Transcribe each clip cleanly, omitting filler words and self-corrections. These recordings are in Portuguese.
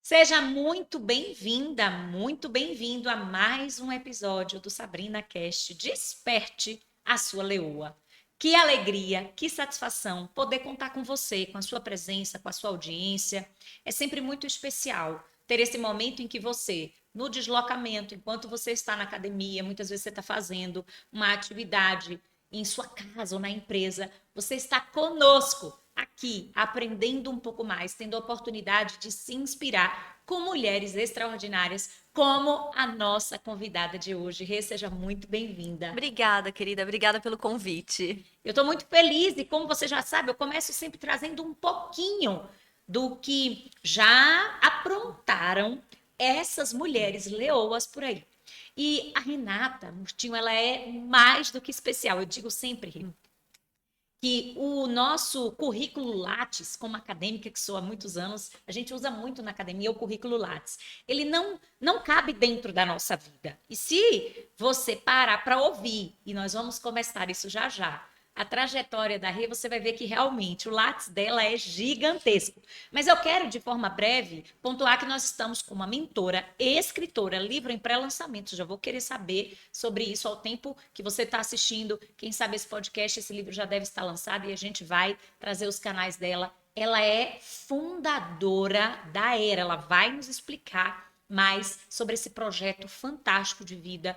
Seja muito bem-vinda, muito bem-vindo a mais um episódio do Sabrina Cast. Desperte a sua leoa. Que alegria, que satisfação poder contar com você, com a sua presença, com a sua audiência. É sempre muito especial ter esse momento em que você, no deslocamento, enquanto você está na academia, muitas vezes você está fazendo uma atividade em sua casa ou na empresa, você está conosco aqui, aprendendo um pouco mais, tendo a oportunidade de se inspirar com mulheres extraordinárias, como a nossa convidada de hoje. Rê, seja muito bem-vinda. Obrigada, querida. Obrigada pelo convite. Eu estou muito feliz e, como você já sabe, eu começo sempre trazendo um pouquinho do que já aprontaram essas mulheres leoas por aí. E a Renata Murtinho, ela é mais do que especial. Eu digo sempre, Rê, que o nosso currículo Lattes, como acadêmica que sou há muitos anos, a gente usa muito na academia o currículo Lattes. Ele não cabe dentro da nossa vida. E se você parar para ouvir, e nós vamos começar isso já já, a trajetória da Rê, você vai ver que realmente o Lattes dela é gigantesco. Mas eu quero, de forma breve, pontuar que nós estamos com uma mentora, escritora, livro em pré-lançamento. Já vou querer saber sobre isso ao tempo que você está assistindo. Quem sabe esse podcast, esse livro já deve estar lançado e a gente vai trazer os canais dela. Ela é fundadora da Era. Ela vai nos explicar mais sobre esse projeto fantástico de vida.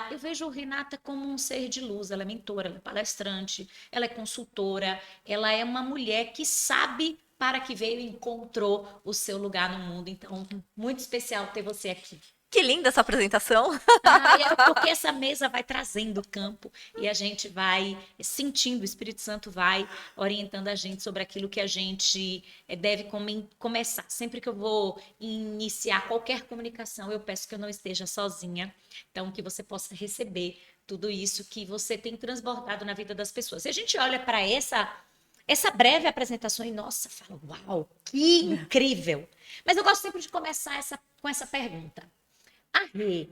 Eu vejo Renata como um ser de luz. Ela é mentora, ela é palestrante, ela é consultora, ela é uma mulher que sabe para que veio e encontrou o seu lugar no mundo. Então, muito especial ter você aqui. Que linda essa apresentação. É porque essa mesa vai trazendo o campo e a gente vai sentindo, o Espírito Santo vai orientando a gente sobre aquilo que a gente deve começar. Sempre que eu vou iniciar qualquer comunicação, eu peço que eu não esteja sozinha, então que você possa receber tudo isso que você tem transbordado na vida das pessoas. E a gente olha para essa breve apresentação e, nossa, fala, uau, que incrível! Mas eu gosto sempre de começar com essa pergunta. A Rê,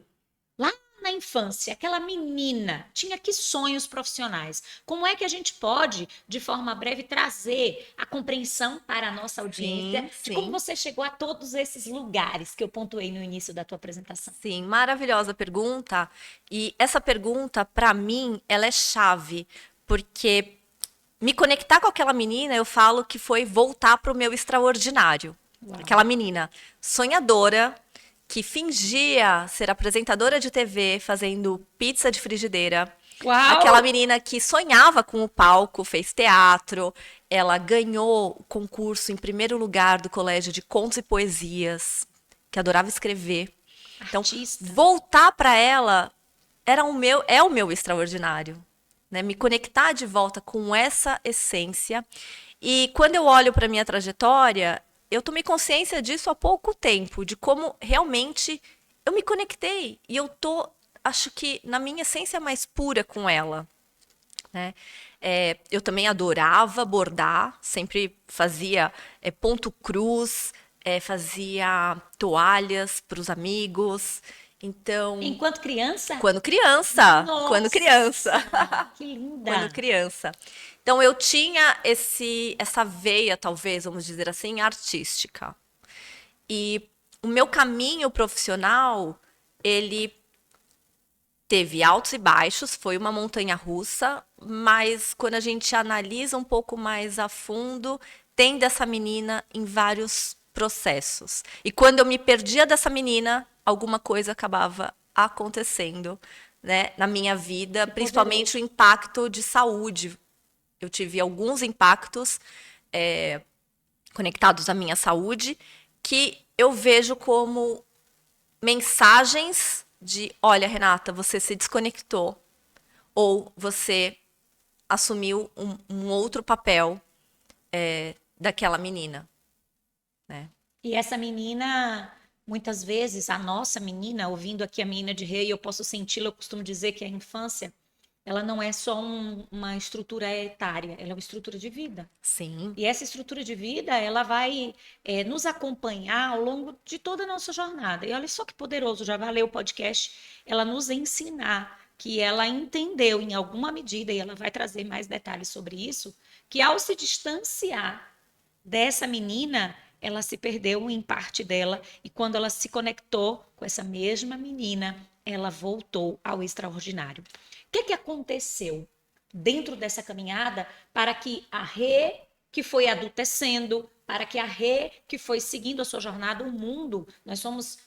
lá na infância, aquela menina tinha que sonhos profissionais? Como é que a gente pode, de forma breve, trazer a compreensão para a nossa audiência Sim, de como sim, você chegou a todos esses lugares que eu pontuei no início da tua apresentação? sim. Maravilhosa pergunta. E essa pergunta, para mim, ela é chave, porque me conectar com aquela menina, eu falo que foi voltar para o meu extraordinário. Uau. Aquela menina sonhadora, que fingia ser apresentadora de TV fazendo pizza de frigideira. Uau! Aquela menina que sonhava com o palco, fez teatro, ela ganhou o concurso em primeiro lugar do colégio de contos e poesias, que adorava escrever. Então, Artista. voltar para ela é o meu extraordinário, né? Me conectar de volta com essa essência. E quando eu olho para minha trajetória, eu tomei consciência disso há pouco tempo, de como realmente eu me conectei e eu tô, acho que na minha essência mais pura com ela, né? Eu também adorava bordar, sempre fazia ponto cruz, fazia toalhas para os amigos. Então, Enquanto criança? quando criança, quando Nossa, criança, que quando linda! criança. Então eu tinha essa veia, talvez, vamos dizer assim, artística. E o meu caminho profissional, ele teve altos e baixos, foi uma montanha russa, mas quando a gente analisa um pouco mais a fundo, tem dessa menina em vários processos. E quando eu me perdia dessa menina, alguma coisa acabava acontecendo, né, na minha vida, Que principalmente o poderoso. impacto de saúde. Eu tive alguns impactos conectados à minha saúde que eu vejo como mensagens de, olha, Renata, você se desconectou ou você assumiu um outro papel daquela menina, né? E essa menina, muitas vezes, a nossa menina, ouvindo aqui a menina de rei, eu posso senti-la, eu costumo dizer que a infância, ela não é só uma estrutura etária, ela é uma estrutura de vida. Sim, E essa estrutura de vida, ela vai nos acompanhar ao longo de toda a nossa jornada. E olha só que poderoso, já valeu o podcast, ela nos ensinar que ela entendeu em alguma medida, e ela vai trazer mais detalhes sobre isso, que ao se distanciar dessa menina, ela se perdeu em parte dela e quando ela se conectou com essa mesma menina, ela voltou ao extraordinário. O que aconteceu dentro dessa caminhada para que a Rê, que foi adultecendo, para que a Rê, que foi seguindo a sua jornada, o mundo, nós somos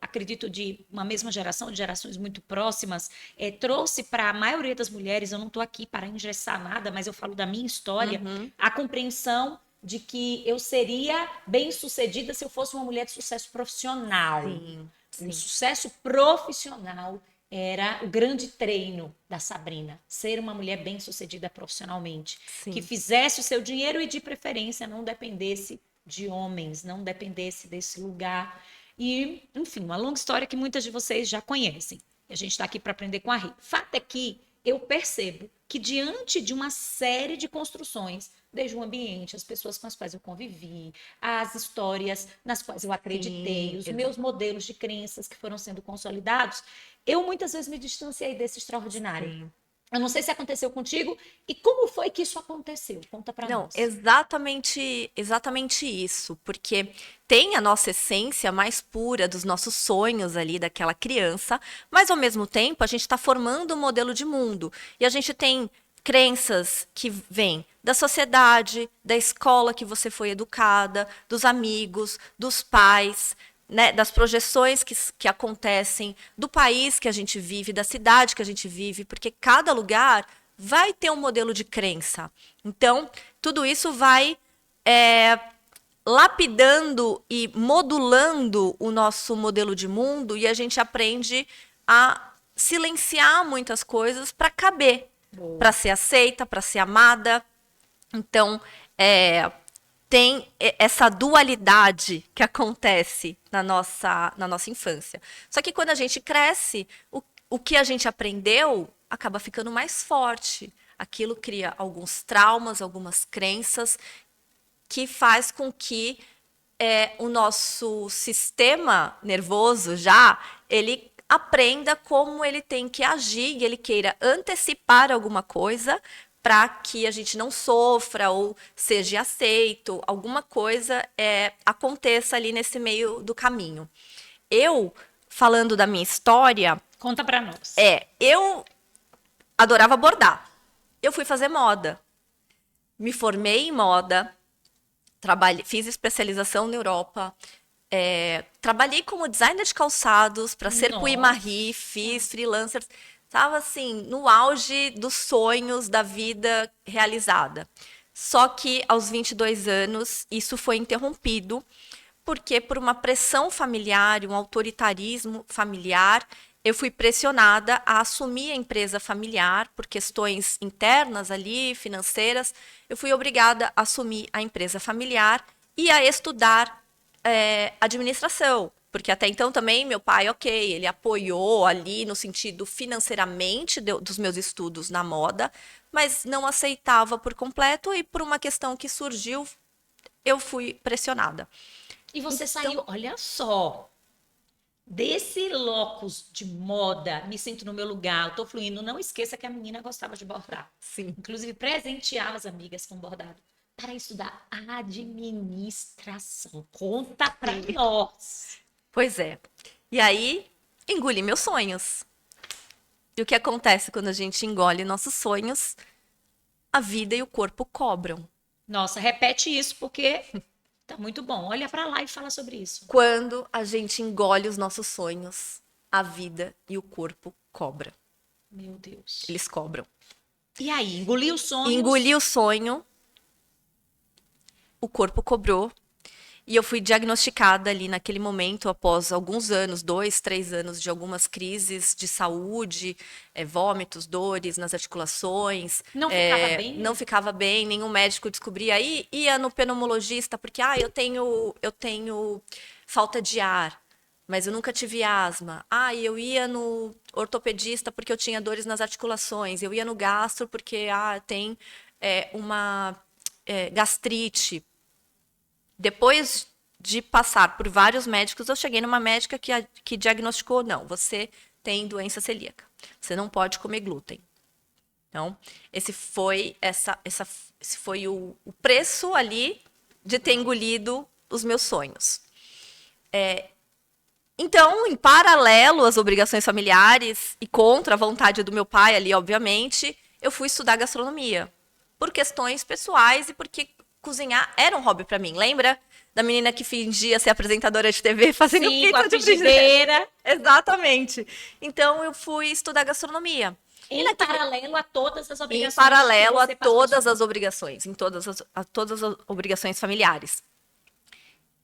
acredito, de uma mesma geração, de gerações muito próximas, trouxe para a maioria das mulheres, eu não estou aqui para engessar nada, mas eu falo da minha história, Uhum. a compreensão de que eu seria bem-sucedida se eu fosse uma mulher de sucesso profissional. Sim, O sim. sucesso profissional era o grande treino da Sabrina, ser uma mulher bem-sucedida profissionalmente, que Sim. fizesse o seu dinheiro e de preferência não dependesse de homens, não dependesse desse lugar. E, enfim, uma longa história que muitas de vocês já conhecem. E a gente está aqui para aprender com a Rê. Fato é que eu percebo que diante de uma série de construções, desde o ambiente, as pessoas com as quais eu convivi, as histórias nas quais eu acreditei, Sim, os meus modelos de crenças que foram sendo consolidados, eu muitas vezes me distanciei desse extraordinário. sim. Eu não sei se aconteceu contigo e como foi que isso aconteceu. Conta para Não, nós. exatamente isso, porque tem a nossa essência mais pura dos nossos sonhos ali daquela criança, mas ao mesmo tempo a gente está formando um modelo de mundo e a gente tem crenças que vêm da sociedade, da escola que você foi educada, dos amigos, dos pais, né, das projeções que acontecem, do país que a gente vive, da cidade que a gente vive, porque cada lugar vai ter um modelo de crença. Então, tudo isso vai é, lapidando e modulando o nosso modelo de mundo e a gente aprende a silenciar muitas coisas para caber, para Boa. ser aceita, para ser amada. Então, tem essa dualidade que acontece na nossa infância. Só que quando a gente cresce, o que a gente aprendeu acaba ficando mais forte. Aquilo cria alguns traumas, algumas crenças que faz com que o nosso sistema nervoso já ele aprenda como ele tem que agir e ele queira antecipar alguma coisa para que a gente não sofra ou seja aceito, alguma coisa aconteça ali nesse meio do caminho. Eu, falando da minha história, Conta para nós. eu adorava bordar. Eu fui fazer moda. Me formei em moda, fiz especialização na Europa, trabalhei como designer de calçados para Serpui Marie, Nossa. fiz freelancers, estava assim no auge dos sonhos da vida realizada. Só que aos 22 anos isso foi interrompido porque por uma pressão familiar, um autoritarismo familiar, eu fui pressionada a assumir a empresa familiar por questões internas ali, financeiras. Eu fui obrigada a assumir a empresa familiar e a estudar administração. Porque até então também meu pai, ok, ele apoiou ali no sentido financeiramente dos meus estudos na moda, mas não aceitava por completo e por uma questão que surgiu, eu fui pressionada. E você Então, saiu, olha só, desse locus de moda, me sinto no meu lugar, eu tô fluindo. Não esqueça que a menina gostava de bordar. sim. Inclusive, presenteava as amigas com bordado. Para estudar administração. Conta para nós. Pois é. E aí, engoli meus sonhos. E o que acontece quando a gente engole nossos sonhos? A vida e o corpo cobram. Nossa, repete isso porque tá muito bom. Olha para lá e fala sobre isso. Quando a gente engole os nossos sonhos, a vida e o corpo cobram. Meu Deus. Eles cobram. E aí, engoliu os Engoli sonhos? o sonho, o corpo cobrou. E eu fui diagnosticada ali naquele momento, após alguns anos, 2, 3 anos de algumas crises de saúde, vômitos, dores nas articulações, Não ficava bem? não ficava bem, nenhum médico descobria. Aí ia no pneumologista, porque eu tenho falta de ar, mas eu nunca tive asma. Ah, e eu ia no ortopedista porque eu tinha dores nas articulações. Eu ia no gastro porque tem uma gastrite. Depois de passar por vários médicos, eu cheguei numa médica que diagnosticou, não, você tem doença celíaca. Você não pode comer glúten. Então, esse foi o preço ali de ter engolido os meus sonhos. Então, em paralelo às obrigações familiares e contra a vontade do meu pai ali, obviamente, eu fui estudar gastronomia. Por questões pessoais e porque cozinhar era um hobby para mim. Lembra da menina que fingia ser apresentadora de TV fazendo Sim, com a pizza de frigideira? frigideira. Exatamente. Então, eu fui estudar gastronomia. Em paralelo a todas as Em obrigações que paralelo a você passou. todas as obrigações, a todas as obrigações familiares.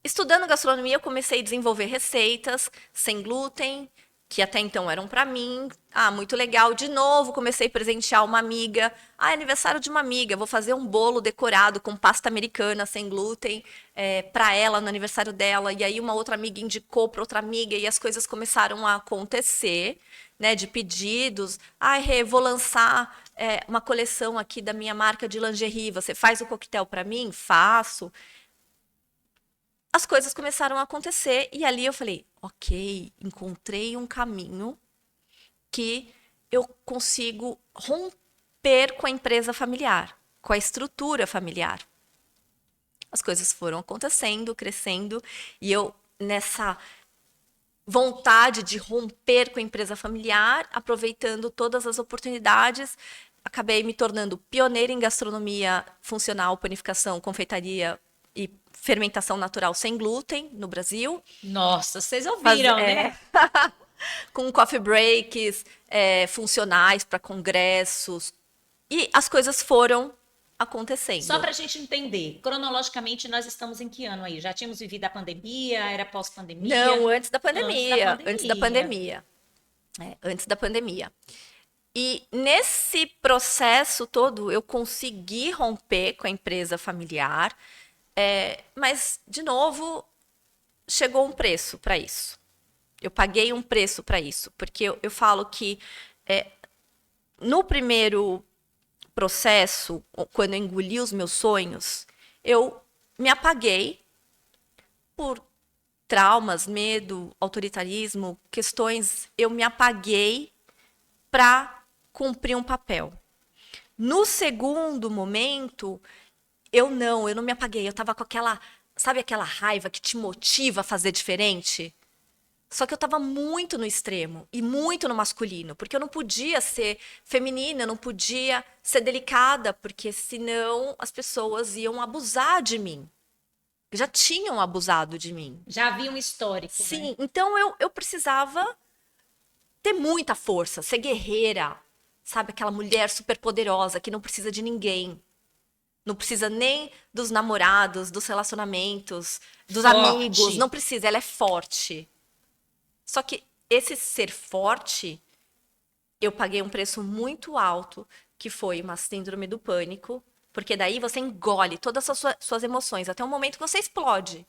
Estudando gastronomia, eu comecei a desenvolver receitas sem glúten, que até então eram para mim. Ah, muito legal. De novo, comecei a presentear uma amiga. Ah, é aniversário de uma amiga. Vou fazer um bolo decorado com pasta americana sem glúten para ela no aniversário dela. E aí uma outra amiga indicou para outra amiga e as coisas começaram a acontecer, né? De pedidos. Ah, Rê, vou lançar uma coleção aqui da minha marca de lingerie. Você faz o coquetel para mim? Faço. As coisas começaram a acontecer e ali eu falei, ok, encontrei um caminho que eu consigo romper com a empresa familiar, com a estrutura familiar. As coisas foram acontecendo, crescendo, e eu, nessa vontade de romper com a empresa familiar, aproveitando todas as oportunidades, acabei me tornando pioneira em gastronomia funcional, panificação, confeitaria e fermentação natural sem glúten no Brasil. Nossa, vocês ouviram, né? Com coffee breaks funcionais para congressos. E as coisas foram acontecendo. Só para a gente entender, cronologicamente nós estamos em que ano aí? Já tínhamos vivido a pandemia? Era pós-pandemia? Não, antes da pandemia. Antes da pandemia. Antes da pandemia. E nesse processo todo, eu consegui romper com a empresa familiar. Mas, de novo, chegou um preço para isso. Eu paguei um preço para isso. Porque eu falo que no primeiro processo, quando eu engoli os meus sonhos, eu me apaguei por traumas, medo, autoritarismo, questões. Eu me apaguei para cumprir um papel. No segundo momento, eu não me apaguei. Eu estava com aquela, sabe aquela raiva que te motiva a fazer diferente? Só que eu estava muito no extremo e muito no masculino, porque eu não podia ser feminina, eu não podia ser delicada, porque senão as pessoas iam abusar de mim. Já tinham abusado de mim. Já havia um histórico, Sim, né? então eu precisava ter muita força, ser guerreira, sabe? Aquela mulher super poderosa que não precisa de ninguém. Não precisa nem dos namorados, dos relacionamentos, dos Forte. amigos. Não precisa, ela é forte. Só que esse ser forte, eu paguei um preço muito alto, que foi uma síndrome do pânico, porque daí você engole todas as suas emoções, até o momento que você explode.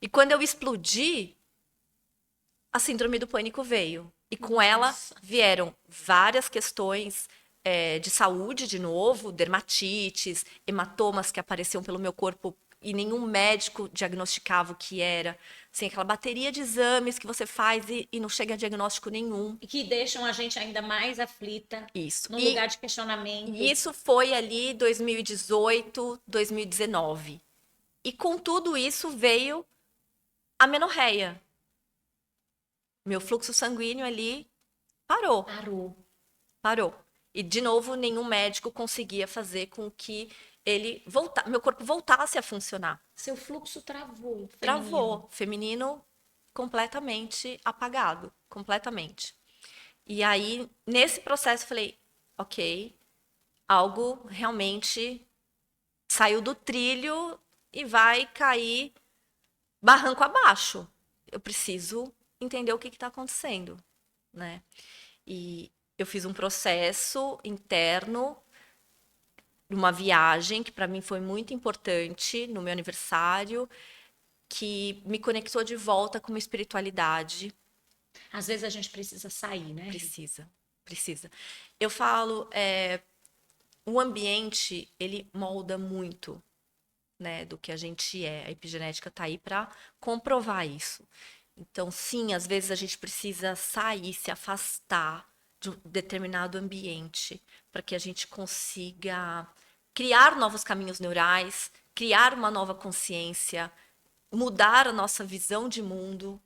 E quando eu explodi, a síndrome do pânico veio. E com ela vieram várias questões de saúde, de novo, dermatites, hematomas que apareciam pelo meu corpo e nenhum médico diagnosticava o que era. Assim, aquela bateria de exames que você faz e não chega a diagnóstico nenhum. E que deixam a gente ainda mais aflita. Isso. Num lugar de questionamento. E isso foi ali 2018, 2019. E com tudo isso veio a menorreia. Meu fluxo sanguíneo ali parou. Parou. E, de novo, nenhum médico conseguia fazer com que meu corpo voltasse a funcionar. Seu fluxo travou. Travou. Feminino completamente apagado. Completamente. E aí, nesse processo, eu falei, ok, algo realmente saiu do trilho e vai cair barranco abaixo. Eu preciso entender o que está acontecendo, né? E eu fiz um processo interno, uma viagem que para mim foi muito importante no meu aniversário, que me conectou de volta com uma espiritualidade. Às vezes a gente precisa sair, né? Precisa. Eu falo, o ambiente, ele molda muito, né, do que a gente é. A epigenética está aí para comprovar isso. Então, sim, às vezes a gente precisa sair, se afastar de um determinado ambiente para que a gente consiga criar novos caminhos neurais, criar uma nova consciência, mudar a nossa visão de mundo,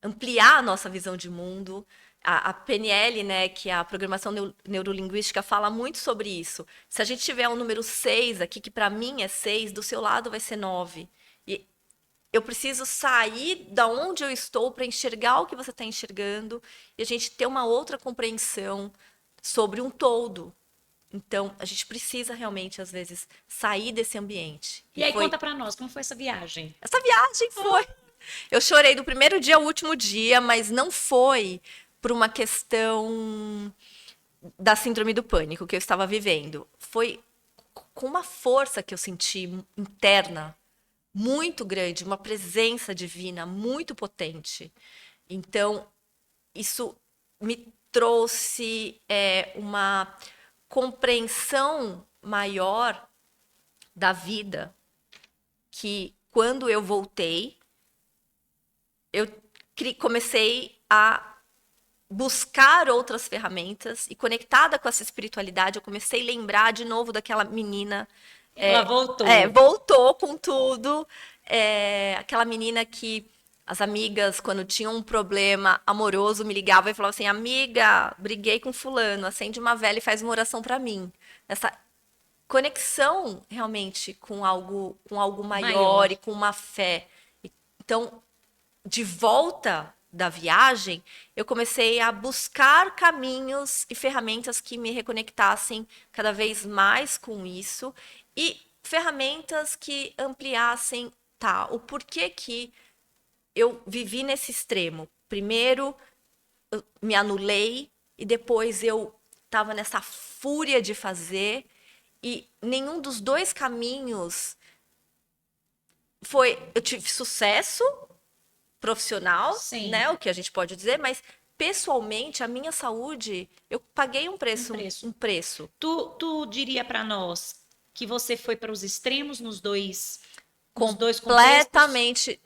ampliar a nossa visão de mundo. A PNL, né, que é a programação neurolinguística, fala muito sobre isso. Se a gente tiver um número 6 aqui, que para mim é 6, do seu lado vai ser 9. E eu preciso sair da onde eu estou para enxergar o que você está enxergando e a gente ter uma outra compreensão sobre um todo. Então, a gente precisa realmente, às vezes, sair desse ambiente. E aí, conta pra nós, como foi essa viagem? Essa viagem foi. Eu chorei do primeiro dia ao último dia, mas não foi por uma questão da síndrome do pânico que eu estava vivendo. Foi com uma força que eu senti interna muito grande, uma presença divina muito potente. Então, isso me trouxe uma compreensão maior da vida, que quando eu voltei, eu comecei a buscar outras ferramentas e conectada com essa espiritualidade, eu comecei a lembrar de novo daquela menina. Ela voltou. Voltou com tudo. Aquela menina que as amigas, quando tinham um problema amoroso, me ligavam e falavam assim: amiga, briguei com fulano, acende uma vela e faz uma oração para mim. Essa conexão realmente com algo maior e com uma fé. Então, de volta da viagem, eu comecei a buscar caminhos e ferramentas que me reconectassem cada vez mais com isso e ferramentas que ampliassem, o porquê que eu vivi nesse extremo. Primeiro, eu me anulei e depois eu estava nessa fúria de fazer e nenhum dos dois caminhos eu tive sucesso profissional, Sim. né, o que a gente pode dizer, mas pessoalmente a minha saúde, eu paguei um preço. Tu diria para nós que você foi para os extremos nos dois completamente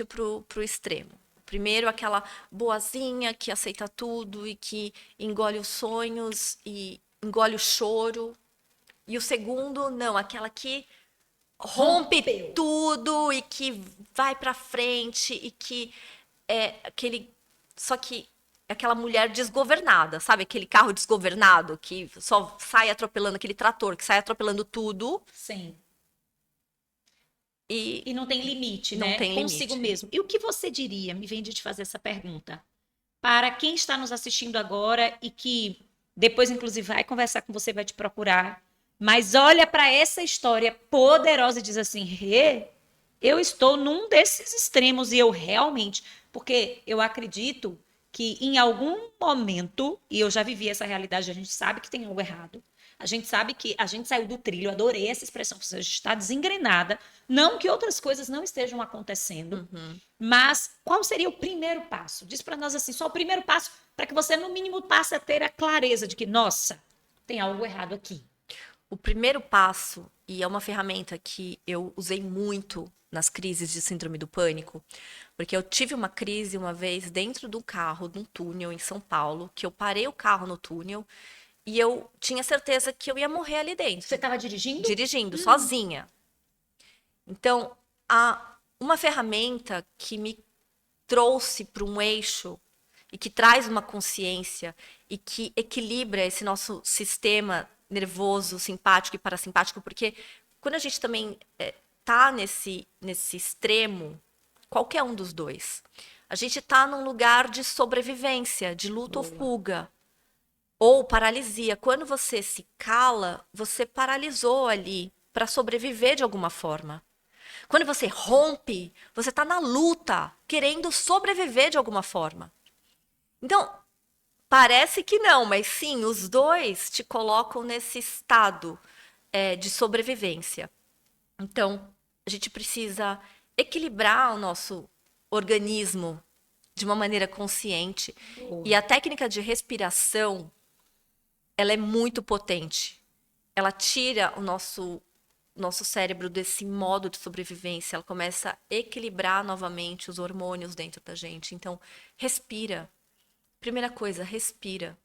pro extremo. Primeiro, aquela boazinha que aceita tudo e que engole os sonhos e engole o choro. E o segundo, não, aquela que rompe tudo e que vai para frente e que só que aquela mulher desgovernada, sabe? Aquele carro desgovernado que só sai atropelando, aquele trator que sai atropelando tudo. Sim. E não tem limite, não né? tem Consigo limite. mesmo. E o que você diria, me vem de te fazer essa pergunta, para quem está nos assistindo agora e que depois, inclusive, vai conversar com você, vai te procurar, mas olha para essa história poderosa e diz assim: eu estou num desses extremos e eu realmente, porque eu acredito que em algum momento, e eu já vivi essa realidade, a gente sabe que tem algo errado. A gente sabe que a gente saiu do trilho, adorei essa expressão, você está desengrenada. Não que outras coisas não estejam acontecendo, mas qual seria o primeiro passo? Diz para nós assim, só o primeiro passo para que você, no mínimo, passe a ter a clareza de que, nossa, tem algo errado aqui. O primeiro passo, e é uma ferramenta que eu usei muito nas crises de síndrome do pânico, porque eu tive uma crise uma vez dentro do carro, num túnel em São Paulo, que eu parei o carro no túnel e eu tinha certeza que eu ia morrer ali dentro. Você estava dirigindo? Dirigindo, sozinha. Então, uma ferramenta que me trouxe para um eixo e que traz uma consciência e que equilibra esse nosso sistema nervoso, simpático e parasimpático, porque quando a gente também tá nesse extremo, qualquer um dos dois, a gente tá num lugar de sobrevivência, de luta ou fuga, ou paralisia. Quando você se cala, você paralisou ali para sobreviver de alguma forma. Quando você rompe, você tá na luta, querendo sobreviver de alguma forma. Então, parece que não, mas sim, os dois te colocam nesse estado de sobrevivência. Então, a gente precisa equilibrar o nosso organismo de uma maneira consciente. E a técnica de respiração, ela é muito potente. Ela tira o nosso cérebro desse modo de sobrevivência. Ela começa a equilibrar novamente os hormônios dentro da gente. Então, respira. Primeira coisa, respira.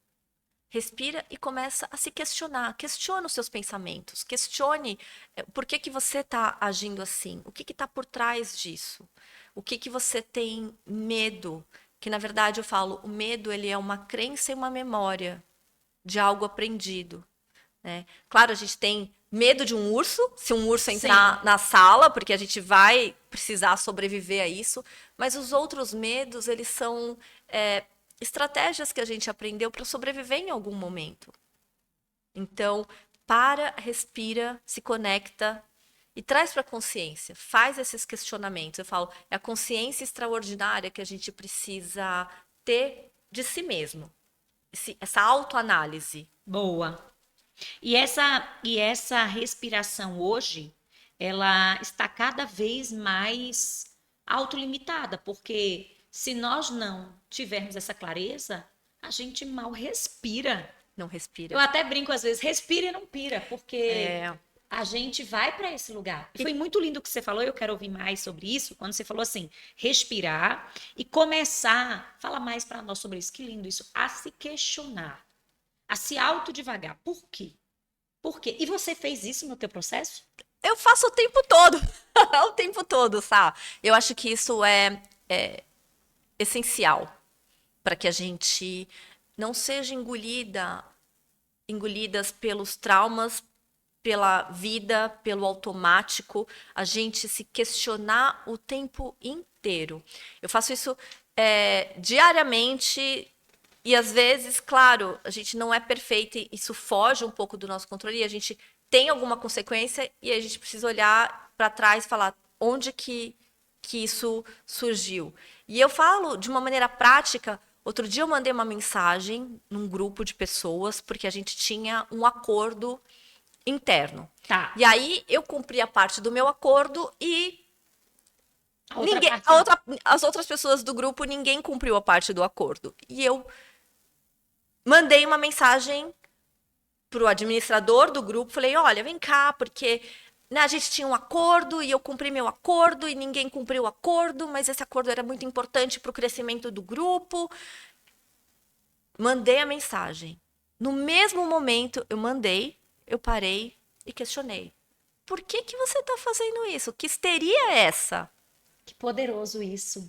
respira e começa a se questionar. Questiona os seus pensamentos. Questione por que que você está agindo assim. O que está por trás disso? O que que você tem medo? Que, na verdade, eu falo, o medo ele é uma crença e uma memória de algo aprendido, né? Claro, a gente tem medo de um urso, se um urso entrar Sim. na sala, porque a gente vai precisar sobreviver a isso, mas os outros medos, eles são estratégias que a gente aprendeu para sobreviver em algum momento. Então, para, respira, se conecta e traz para a consciência, faz esses questionamentos. Eu falo, é a consciência extraordinária que a gente precisa ter de si mesmo, essa autoanálise. Boa. E essa respiração hoje, ela está cada vez mais autolimitada, porque se nós não tivermos essa clareza, a gente mal respira. Não Eu respira. até brinco às vezes, respira e não pira, porque É, a gente vai para esse lugar. E e foi muito lindo o que você falou, eu quero ouvir mais sobre isso, quando você falou assim, respirar e começar, fala mais para nós sobre isso, que lindo isso, a se questionar, a se autodevagar. Por quê? Por quê? E você fez isso no teu processo? eu faço o tempo todo, o tempo todo, sabe? Eu acho que isso é essencial para que a gente não seja engolidas pelos traumas, pela vida, pelo automático, a gente se questionar o tempo inteiro. Eu faço isso diariamente e às vezes, claro, a gente não é perfeito e isso foge um pouco do nosso controle e a gente tem alguma consequência e a gente precisa olhar para trás e falar onde que isso surgiu. E eu falo de uma maneira prática. Outro dia eu mandei uma mensagem num grupo de pessoas porque a gente tinha um acordo interno. Tá. E aí eu cumpri a parte do meu acordo e A outra parte não. as outras pessoas do grupo, ninguém cumpriu a parte do acordo. E eu mandei uma mensagem pro administrador do grupo, falei, olha, vem cá, porque né, a gente tinha um acordo e eu cumpri meu acordo e ninguém cumpriu o acordo, mas esse acordo era muito importante para o crescimento do grupo. Mandei a mensagem. No mesmo momento, eu parei e questionei. Por que que você está fazendo isso? Que histeria é essa? Que poderoso isso.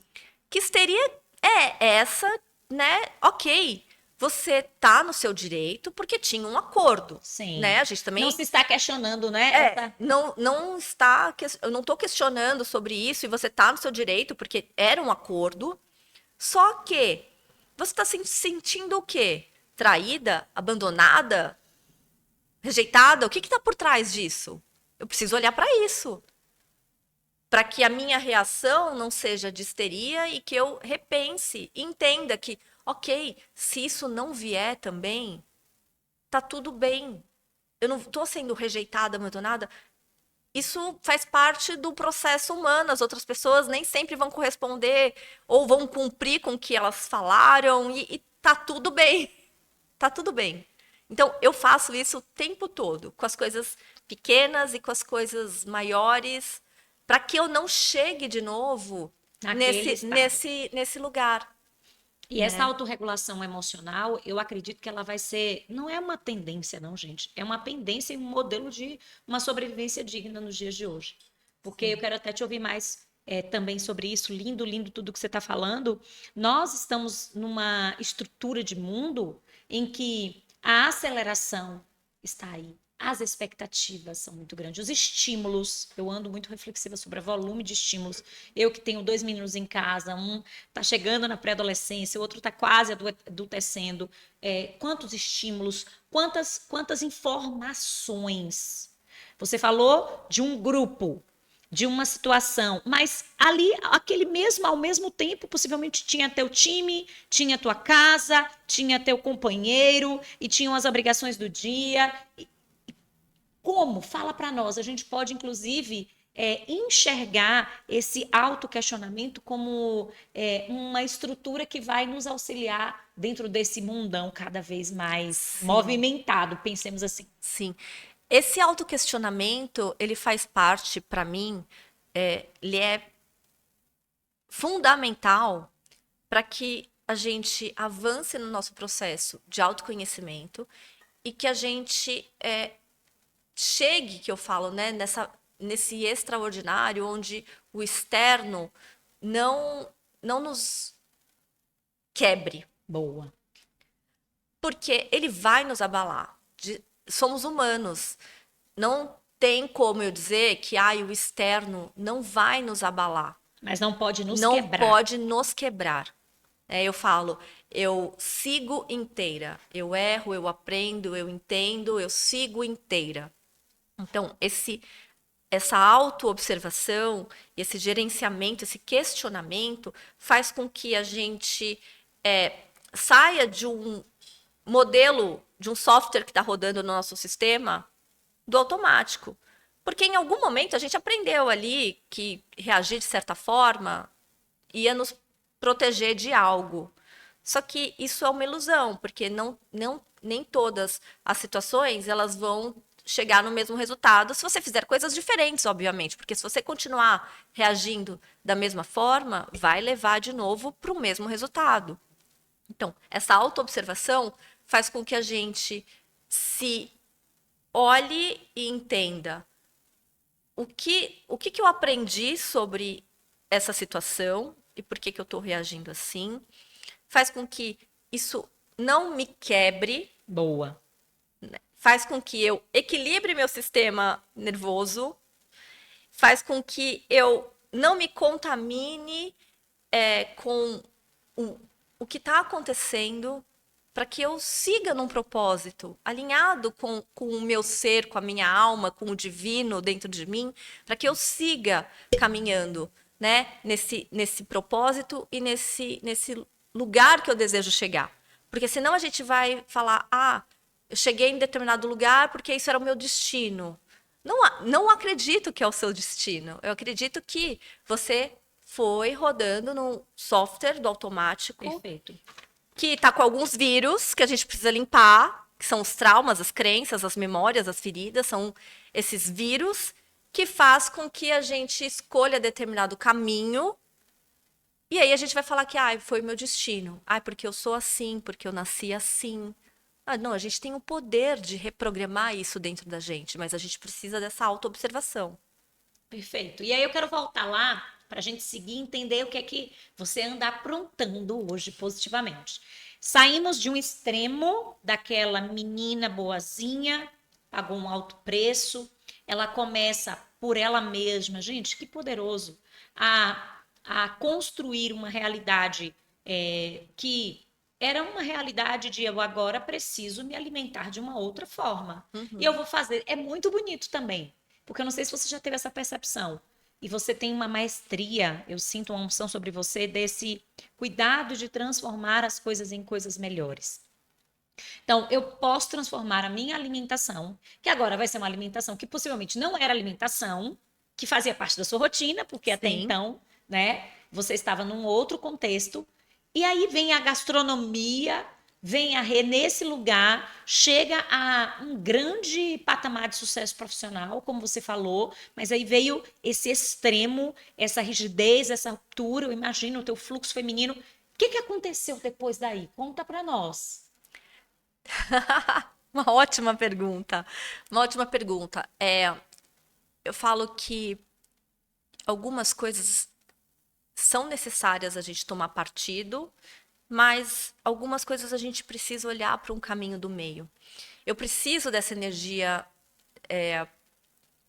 Que histeria é essa, né? Ok, você tá no seu direito porque tinha um acordo, Sim. né? A gente Não também se está questionando, né? Essa... não está, eu não estou questionando sobre isso e você tá no seu direito porque era um acordo. Só que você está se sentindo o quê? Traída, abandonada, rejeitada? O que está por trás disso? Eu preciso olhar para isso. Para que a minha reação não seja de histeria e que eu repense, entenda que, ok, se isso não vier também, tá tudo bem. Eu não estou sendo rejeitada, abandonada. Isso faz parte do processo humano. As outras pessoas nem sempre vão corresponder ou vão cumprir com o que elas falaram e tá tudo bem. Tá tudo bem. Então, eu faço isso o tempo todo, com as coisas pequenas e com as coisas maiores, para que eu não chegue de novo Naquele estado. nesse lugar, E essa né? autorregulação emocional, eu acredito que ela vai ser, não é uma tendência, não, gente. É uma pendência e um modelo de uma sobrevivência digna nos dias de hoje. Porque eu Sim, quero até te ouvir mais também sobre isso. Lindo, lindo tudo que você está falando. Nós estamos numa estrutura de mundo em que a aceleração está aí. As expectativas são muito grandes, os estímulos. Eu ando muito reflexiva sobre o volume de estímulos. Eu que tenho 2 meninos em casa, um está chegando na pré-adolescência, o outro está quase adultecendo. Quantos estímulos, quantas informações. Você falou de um grupo, de uma situação, mas ali, ao mesmo tempo, possivelmente tinha teu time, tinha tua casa, tinha teu companheiro e tinham as obrigações do dia. Como? Fala para nós. A gente pode, inclusive, enxergar esse autoquestionamento como uma estrutura que vai nos auxiliar dentro desse mundão cada vez mais sim, movimentado, pensemos assim. sim. Esse autoquestionamento, ele faz parte, para mim, ele é fundamental para que a gente avance no nosso processo de autoconhecimento e que a gente chegue, que eu falo, né, nesse extraordinário, onde o externo não nos quebre. Boa. Porque ele vai nos abalar. Somos humanos. Não tem como eu dizer que o externo não vai nos abalar. Mas não pode nos Não quebrar. pode nos quebrar. Eu falo, eu sigo inteira. Eu erro, eu aprendo, eu entendo, eu sigo inteira. Então, essa autoobservação, esse gerenciamento, esse questionamento faz com que a gente saia de um modelo, de um software que está rodando no nosso sistema, do automático. Porque em algum momento a gente aprendeu ali que reagir de certa forma ia nos proteger de algo. Só que isso é uma ilusão, porque nem todas as situações elas vão chegar no mesmo resultado se você fizer coisas diferentes, obviamente. Porque se você continuar reagindo da mesma forma, vai levar de novo para o mesmo resultado. Então, essa autoobservação faz com que a gente se olhe e entenda o que eu aprendi sobre essa situação e por que eu estou reagindo assim. Faz com que isso não me quebre. Boa. Faz com que eu equilibre meu sistema nervoso. Faz com que eu não me contamine com o que está acontecendo, para que eu siga num propósito, alinhado com o meu ser, com a minha alma, com o divino dentro de mim, para que eu siga caminhando, né, nesse propósito e nesse lugar que eu desejo chegar. Porque senão a gente vai falar, eu cheguei em determinado lugar porque isso era o meu destino. Não acredito que é o seu destino. Eu acredito que você foi rodando no software do automático. Perfeito. Que está com alguns vírus que a gente precisa limpar, que são os traumas, as crenças, as memórias, as feridas, são esses vírus que faz com que a gente escolha determinado caminho. E aí a gente vai falar que foi o meu destino. Porque eu sou assim, porque eu nasci assim. Não, a gente tem o poder de reprogramar isso dentro da gente, mas a gente precisa dessa autoobservação. Perfeito. E aí eu quero voltar lá para a gente seguir e entender o que é que você anda aprontando hoje positivamente. Saímos de um extremo daquela menina boazinha, pagou um alto preço, ela começa por ela mesma, gente, que poderoso, a construir uma realidade que era uma realidade de eu agora preciso me alimentar de uma outra forma. E eu vou fazer. É muito bonito também. Porque eu não sei se você já teve essa percepção. E você tem uma maestria, eu sinto uma unção sobre você, desse cuidado de transformar as coisas em coisas melhores. Então, eu posso transformar a minha alimentação, que agora vai ser uma alimentação que possivelmente não era alimentação, que fazia parte da sua rotina, porque até Sim. então, né, você estava num outro contexto. E aí vem a gastronomia, vem a Rê nesse lugar, chega a um grande patamar de sucesso profissional, como você falou, mas aí veio esse extremo, essa rigidez, essa ruptura. Eu imagino o teu fluxo feminino. O que aconteceu depois daí? Conta para nós. Uma ótima pergunta. Uma ótima pergunta. Eu falo que algumas coisas são necessárias a gente tomar partido, mas algumas coisas a gente precisa olhar para um caminho do meio. Eu preciso dessa energia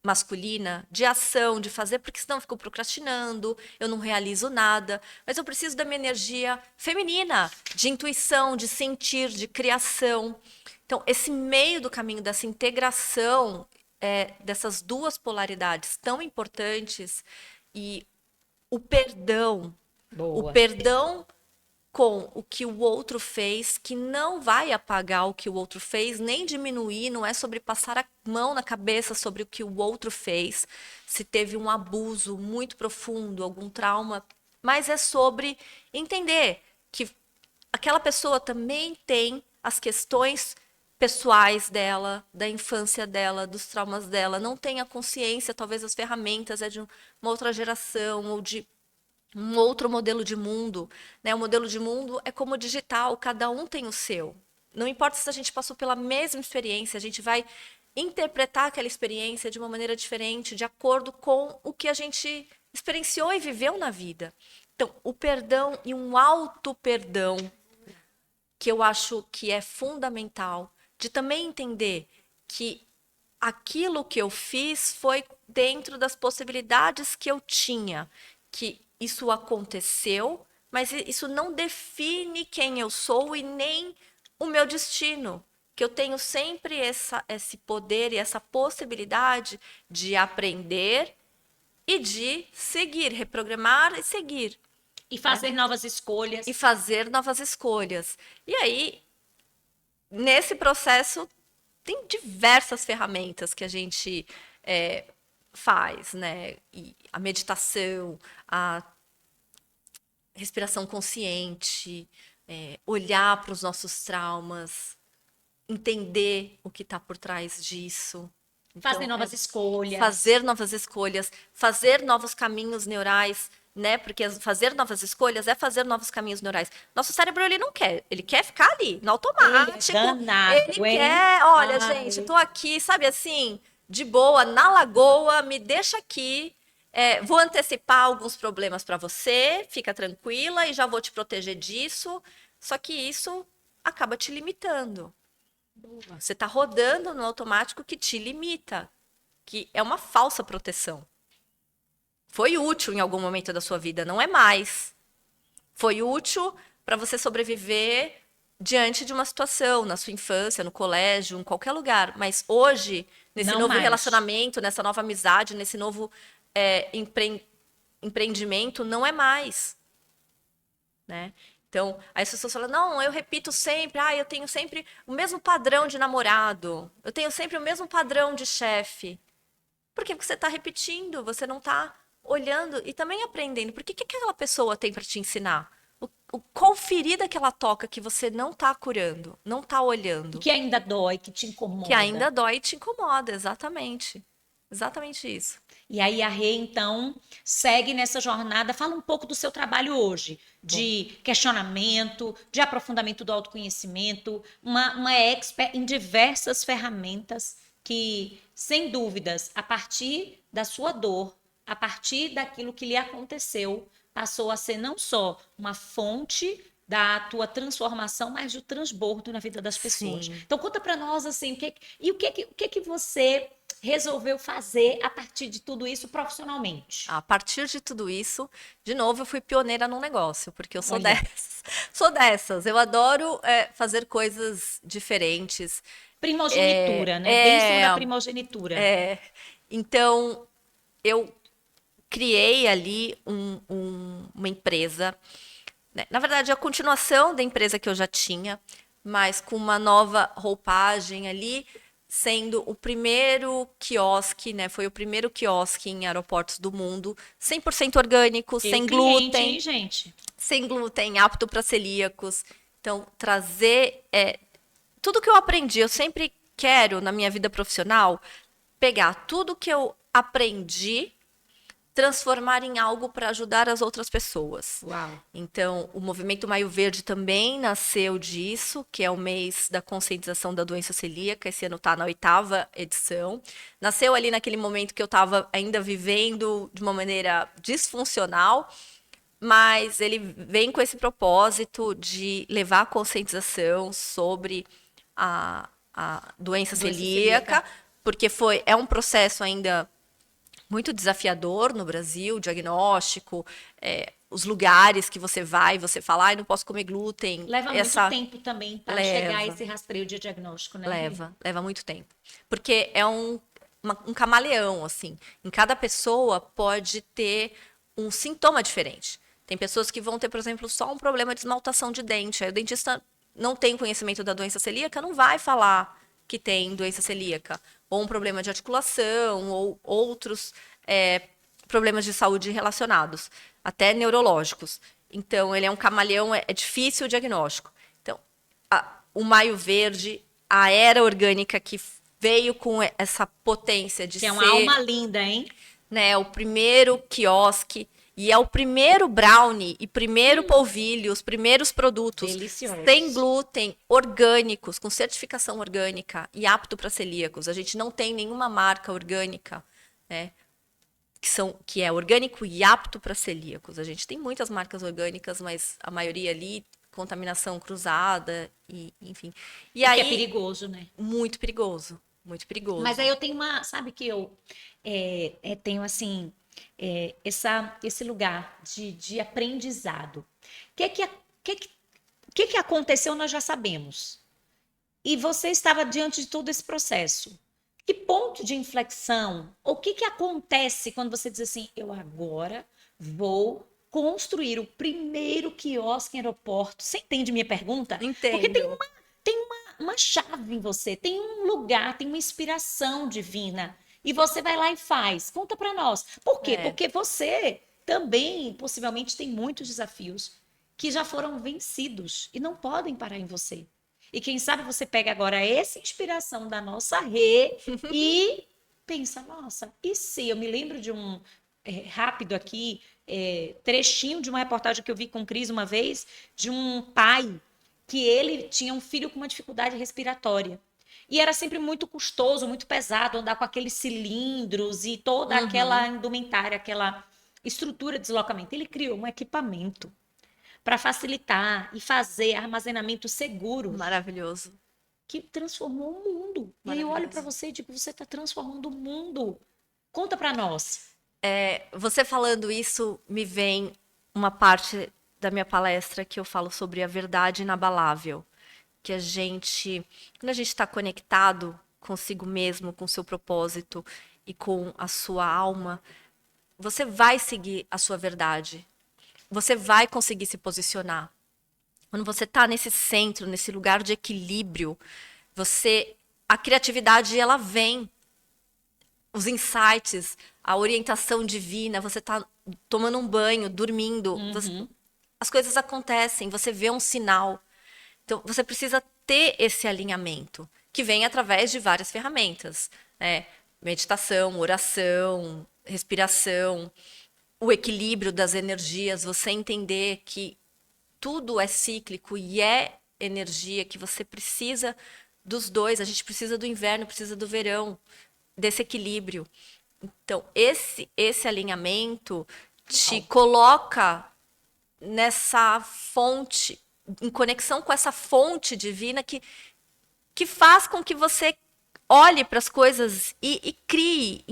masculina, de ação, de fazer, porque senão eu fico procrastinando, eu não realizo nada. Mas eu preciso da minha energia feminina, de intuição, de sentir, de criação. Então, esse meio do caminho dessa integração dessas duas polaridades tão importantes e o perdão. Boa. O perdão com o que o outro fez, que não vai apagar o que o outro fez, nem diminuir, não é sobre passar a mão na cabeça sobre o que o outro fez, se teve um abuso muito profundo, algum trauma, mas é sobre entender que aquela pessoa também tem as questões pessoais dela, da infância dela, dos traumas dela, não tem a consciência, talvez as ferramentas é de uma outra geração ou de um outro modelo de mundo, né? O modelo de mundo é como digital, cada um tem o seu. Não importa se a gente passou pela mesma experiência, a gente vai interpretar aquela experiência de uma maneira diferente, de acordo com o que a gente experienciou e viveu na vida. Então, o perdão e um auto-perdão, que eu acho que é fundamental, de também entender que aquilo que eu fiz foi dentro das possibilidades que eu tinha, que isso aconteceu, mas isso não define quem eu sou e nem o meu destino, que eu tenho sempre esse poder e essa possibilidade de aprender e de seguir, reprogramar e seguir. E fazer novas escolhas. E fazer novas escolhas. E aí, nesse processo, tem diversas ferramentas que a gente faz, né? E a meditação, a respiração consciente, olhar para os nossos traumas, entender o que está por trás disso. Então, Fazer novas escolhas. Fazer novas escolhas, fazer novos caminhos neurais, né? Porque fazer novas escolhas é fazer novos caminhos neurais. Nosso cérebro, ele não quer, ele quer ficar ali, no automático. Danado, Ele quer, olha, gente, eu tô aqui, sabe assim, de boa, na lagoa, me deixa aqui. Vou antecipar alguns problemas para você, fica tranquila e já vou te proteger disso. Só que isso acaba te limitando. Você está rodando no automático que te limita, que é uma falsa proteção. Foi útil em algum momento da sua vida, não é mais. Foi útil para você sobreviver diante de uma situação, na sua infância, no colégio, em qualquer lugar. Mas hoje, nesse Não novo mais. relacionamento, nessa nova amizade, nesse novo empreendimento, não é mais. Né? Então, aí as pessoas falam, não, eu repito sempre, eu tenho sempre o mesmo padrão de namorado, eu tenho sempre o mesmo padrão de chefe. Por quê? Porque você está repetindo, você não está olhando e também aprendendo. Por que aquela pessoa tem para te ensinar? Qual ferida que ela toca que você não está curando, não está olhando? Que ainda dói, que te incomoda. Que ainda dói e te incomoda, exatamente. Exatamente isso. E aí a Rê, então, segue nessa jornada. Fala um pouco do seu trabalho hoje, de questionamento, de aprofundamento do autoconhecimento, uma expert em diversas ferramentas que, sem dúvidas, a partir da sua dor, a partir daquilo que lhe aconteceu, passou a ser não só uma fonte da tua transformação, mas do transbordo na vida das pessoas. Sim. Então conta para nós assim, o que você resolveu fazer a partir de tudo isso profissionalmente? A partir de tudo isso, de novo, eu fui pioneira num negócio, porque eu sou Olha. dessas. Sou dessas. Eu adoro fazer coisas diferentes. Primogenitura, né? Bênção da primogenitura. Então, eu criei ali uma empresa, né? Na verdade, a continuação da empresa que eu já tinha, mas com uma nova roupagem ali, sendo o primeiro quiosque, né? Foi o primeiro quiosque em aeroportos do mundo, 100% orgânico, sem glúten, hein, gente? sem glúten, apto para celíacos. Então, trazer tudo que eu aprendi, eu sempre quero na minha vida profissional pegar tudo que eu aprendi, transformar em algo para ajudar as outras pessoas. Uau. Então, o Movimento Maio Verde também nasceu disso, que é o mês da conscientização da doença celíaca. Esse ano está na 8ª edição. Nasceu ali naquele momento que eu estava ainda vivendo de uma maneira disfuncional, mas ele vem com esse propósito de levar a conscientização sobre a doença celíaca, porque é um processo ainda muito desafiador no Brasil, diagnóstico, os lugares que você vai, você fala, não posso comer glúten. Leva muito tempo também para chegar a esse rastreio de diagnóstico, né? Leva muito tempo. Porque é um camaleão, assim. Em cada pessoa pode ter um sintoma diferente. Tem pessoas que vão ter, por exemplo, só um problema de esmaltação de dente. Aí o dentista não tem conhecimento da doença celíaca, não vai falar que tem doença celíaca. Ou um problema de articulação, ou outros problemas de saúde relacionados, até neurológicos. Então, ele é um camaleão, é difícil o diagnóstico. Então, o Maio Verde, a era orgânica que veio com essa potência de ser... Que é uma alma linda, hein? Né, o primeiro quiosque. E é o primeiro brownie e primeiro polvilho, os primeiros produtos Deliciosos. sem glúten, orgânicos, com certificação orgânica e apto para celíacos. A gente não tem nenhuma marca orgânica, né, que é orgânico e apto para celíacos. A gente tem muitas marcas orgânicas, mas a maioria ali contaminação cruzada e enfim. E O que é aí perigoso, né? muito perigoso, muito perigoso. Mas aí eu tenho uma, sabe que eu tenho assim, esse lugar de aprendizado. O que que aconteceu, nós já sabemos. E você estava diante de todo esse processo. Que ponto de inflexão? O que acontece quando você diz assim, eu agora vou construir o primeiro quiosque em aeroporto? Você entende minha pergunta? Porque tem Entendo. uma chave em você, tem um lugar, tem uma inspiração divina. E você vai lá e faz. Conta para nós. Por quê? É. Porque você também, possivelmente, tem muitos desafios que já foram vencidos e não podem parar em você. E quem sabe você pega agora essa inspiração da nossa Rê e pensa, nossa, e se eu me lembro de um rápido aqui, trechinho de uma reportagem que eu vi com o Cris uma vez, de um pai que ele tinha um filho com uma dificuldade respiratória. E era sempre muito custoso, muito pesado andar com aqueles cilindros e toda aquela indumentária, aquela estrutura de deslocamento. Ele criou um equipamento para facilitar e fazer armazenamento seguro Maravilhoso. que transformou o mundo. E aí eu olho para você e digo, você está transformando o mundo. Conta para nós. Você falando isso, me vem uma parte da minha palestra que eu falo sobre a verdade inabalável. Que quando a gente está conectado consigo mesmo, com o seu propósito e com a sua alma, você vai seguir a sua verdade. Você vai conseguir se posicionar. Quando você está nesse centro, nesse lugar de equilíbrio, a criatividade ela vem, os insights, a orientação divina, você está tomando um banho, dormindo, as coisas acontecem, você vê um sinal. Então, você precisa ter esse alinhamento, que vem através de várias ferramentas, né? Meditação, oração, respiração, o equilíbrio das energias, você entender que tudo é cíclico e é energia, que você precisa dos dois, a gente precisa do inverno, precisa do verão, desse equilíbrio. Então, esse alinhamento te coloca nessa fonte, em conexão com essa fonte divina que faz com que você olhe para as coisas e crie,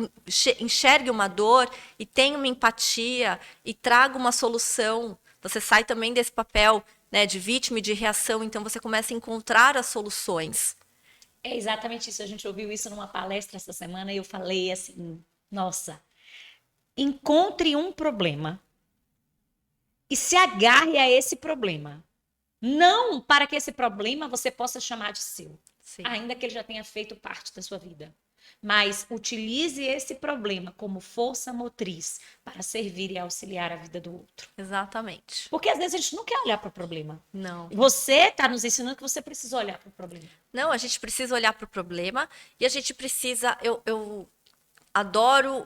enxergue uma dor e tenha uma empatia e traga uma solução. Você sai também desse papel, né, de vítima e de reação, então você começa a encontrar as soluções. É exatamente isso. A gente ouviu isso numa palestra essa semana e eu falei assim: nossa, encontre um problema e se agarre a esse problema. Não para que esse problema você possa chamar de seu, Sim. ainda que ele já tenha feito parte da sua vida. Mas utilize esse problema como força motriz para servir e auxiliar a vida do outro. Exatamente. Porque às vezes a gente não quer olhar para o problema. Não. Você está nos ensinando que você precisa olhar para o problema. Não, a gente precisa olhar para o problema e a gente precisa. Eu adoro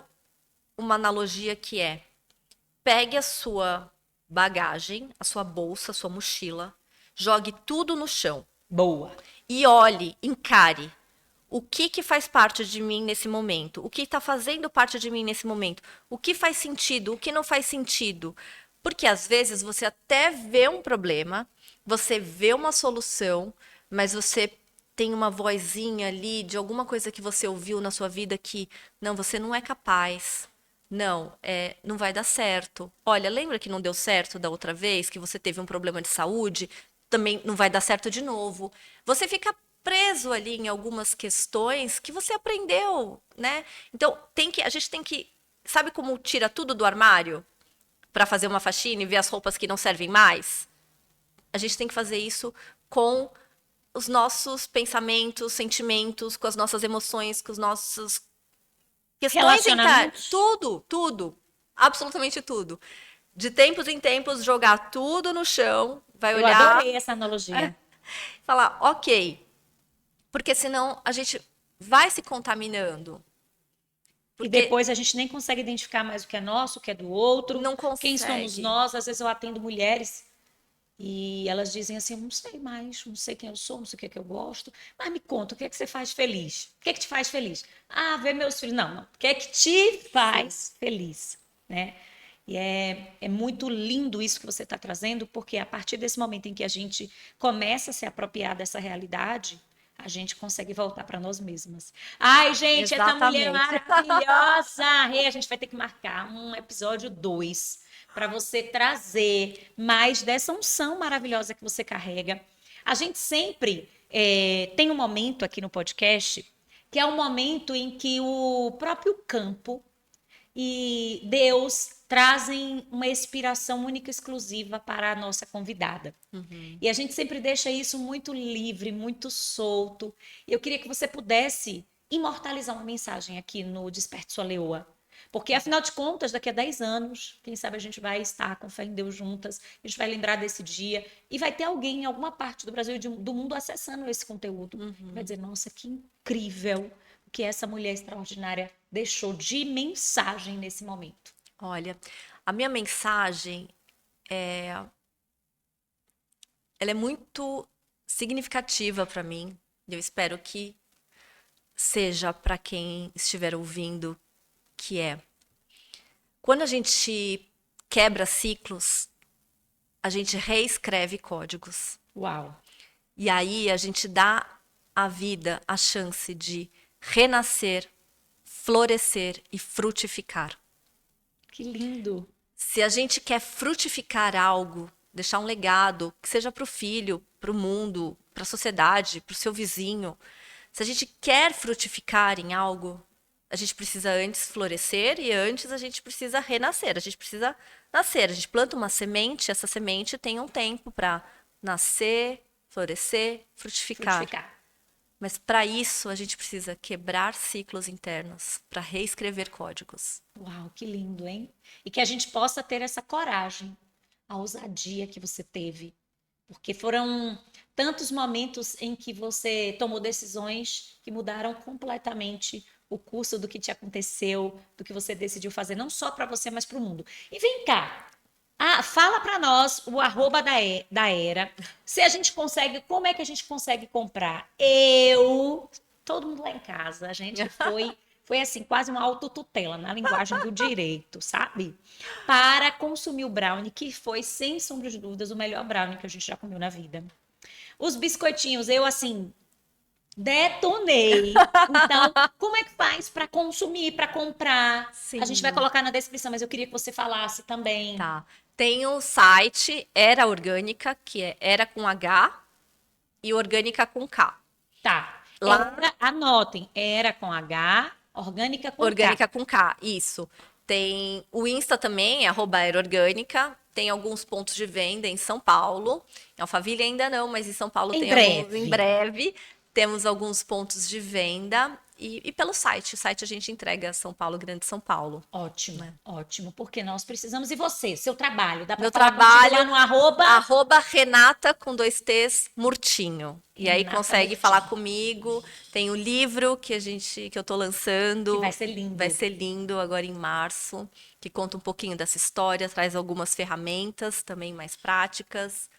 uma analogia que é: pegue a sua bagagem, a sua bolsa, a sua mochila, jogue tudo no chão. Boa. E olhe, encare. O que faz parte de mim nesse momento? O que está fazendo parte de mim nesse momento? O que faz sentido? O que não faz sentido? Porque às vezes você até vê um problema, você vê uma solução, mas você tem uma vozinha ali de alguma coisa que você ouviu na sua vida que não, você não é capaz. Não, não vai dar certo. Olha, lembra que não deu certo da outra vez, que você teve um problema de saúde? Também não vai dar certo de novo. Você fica preso ali em algumas questões que você aprendeu, né? Então, a gente tem que, sabe como tira tudo do armário para fazer uma faxina e ver as roupas que não servem mais? A gente tem que fazer isso com os nossos pensamentos, sentimentos, com as nossas emoções, com os nossos questões internas, tudo, absolutamente tudo. De tempos em tempos, jogar tudo no chão, vai olhar. Eu adorei essa analogia. Falar, ok, porque senão a gente vai se contaminando. E Porque depois a gente nem consegue identificar mais o que é nosso, o que é do outro, não quem somos consegue. nós. Às vezes eu atendo mulheres e elas dizem assim: eu não sei mais, não sei quem eu sou, não sei o que é que eu gosto, mas me conta, o que é que você faz feliz? O que é que te faz feliz? Ah, ver meus filhos. Não, não. O que é que te Sim. faz feliz? Né? E é muito lindo isso que você está trazendo, porque a partir desse momento em que a gente começa a se apropriar dessa realidade, a gente consegue voltar para nós mesmas. Ai, gente, essa mulher Exatamente. maravilhosa! Rê, a gente vai ter que marcar um episódio 2 para você trazer mais dessa unção maravilhosa que você carrega. A gente sempre tem um momento aqui no podcast que é um momento em que o próprio campo e Deus trazem uma inspiração única e exclusiva para a nossa convidada. Uhum. E a gente sempre deixa isso muito livre, muito solto. E eu queria que você pudesse imortalizar uma mensagem aqui no Desperte Sua Leoa. Porque, afinal de contas, daqui a 10 anos, quem sabe a gente vai estar com fé em Deus juntas, a gente vai lembrar desse dia, e vai ter alguém em alguma parte do Brasil e do mundo acessando esse conteúdo. Que vai Uhum. dizer, nossa, que incrível o que essa mulher extraordinária deixou de mensagem nesse momento. Olha, a minha mensagem, ela é muito significativa para mim. Eu espero que seja para quem estiver ouvindo, que é quando a gente quebra ciclos, a gente reescreve códigos. Uau! E aí a gente dá à vida a chance de renascer, florescer e frutificar. Que lindo! Se a gente quer frutificar algo, deixar um legado, que seja para o filho, para o mundo, para a sociedade, para o seu vizinho, se a gente quer frutificar em algo, a gente precisa antes florescer e antes a gente precisa renascer. A gente precisa nascer. A gente planta uma semente, essa semente tem um tempo para nascer, florescer, frutificar. Frutificar. Mas para isso a gente precisa quebrar ciclos internos, para reescrever códigos. Uau, que lindo, hein? E que a gente possa ter essa coragem, a ousadia que você teve. Porque foram tantos momentos em que você tomou decisões que mudaram completamente o curso do que te aconteceu, do que você decidiu fazer, não só para você, mas para o mundo. E vem cá, fala para nós o arroba da Era. Se a gente consegue, como é que a gente consegue comprar? Todo mundo lá em casa, a gente foi assim, quase uma autotutela na linguagem do direito, sabe? Para consumir o brownie, que foi, sem sombra de dúvidas, o melhor brownie que a gente já comeu na vida. Os biscoitinhos, eu assim, detonei. Então, como é que faz para consumir, para comprar? A gente vai Sim. colocar na descrição, mas eu queria que você falasse também. Tá. Tem o site Era Orgânica, que é Era com H e Orgânica com K. Tá. Lá, Anotem, era com H, orgânica com K. Orgânica com K, isso. Tem o Insta também, é @Era Orgânica. Tem alguns pontos de venda em São Paulo. Em Alphaville ainda não, mas em São Paulo Em tem alguns em breve. breve. Temos alguns pontos de venda. E pelo site. O site a gente entrega São Paulo, Grande São Paulo. Ótimo, Né? ótimo, porque nós precisamos. E você, seu trabalho, dá para Meu falar contigo lá trabalho, no arroba Renata com 2 T's Murtinho. E aí Renata consegue falar Murtinho, comigo. Tem o livro que eu tô que vai lançando. ser Vai lindo. ser lindo agora em março, que conta um pouquinho dessa história, traz algumas ferramentas também mais práticas.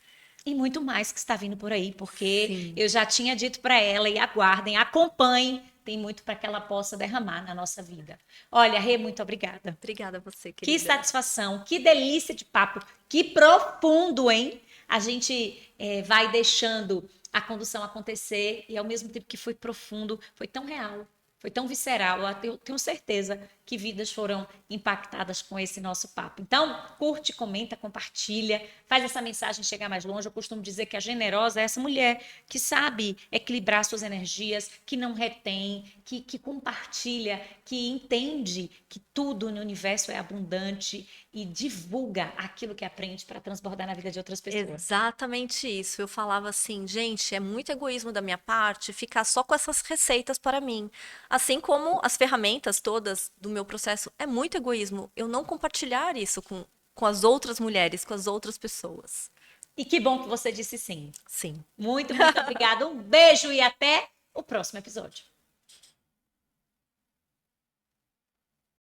E muito mais que está vindo por aí, porque Sim. eu já tinha dito para ela, e aguardem, acompanhem, tem muito para que ela possa derramar na nossa vida. Olha, Rê, muito obrigada. Obrigada a você, Que querida. satisfação, que delícia de papo, que profundo, hein? A gente vai deixando a condução acontecer e ao mesmo tempo que foi profundo, foi tão real, foi tão visceral. Eu tenho certeza que vidas foram impactadas com esse nosso papo. Então, curte, comenta, compartilha, faz essa mensagem chegar mais longe. Eu costumo dizer que a generosa é essa mulher que sabe equilibrar suas energias, que não retém, que compartilha, que entende que tudo no universo é abundante e divulga aquilo que aprende para transbordar na vida de outras pessoas. Exatamente isso. Eu falava assim, gente, é muito egoísmo da minha parte ficar só com essas receitas para mim. Assim como as ferramentas todas do meu processo, é muito egoísmo eu não compartilhar isso com as outras mulheres, com as outras pessoas. E que bom que você disse sim. Sim. Muito, muito obrigada. Um beijo e até o próximo episódio.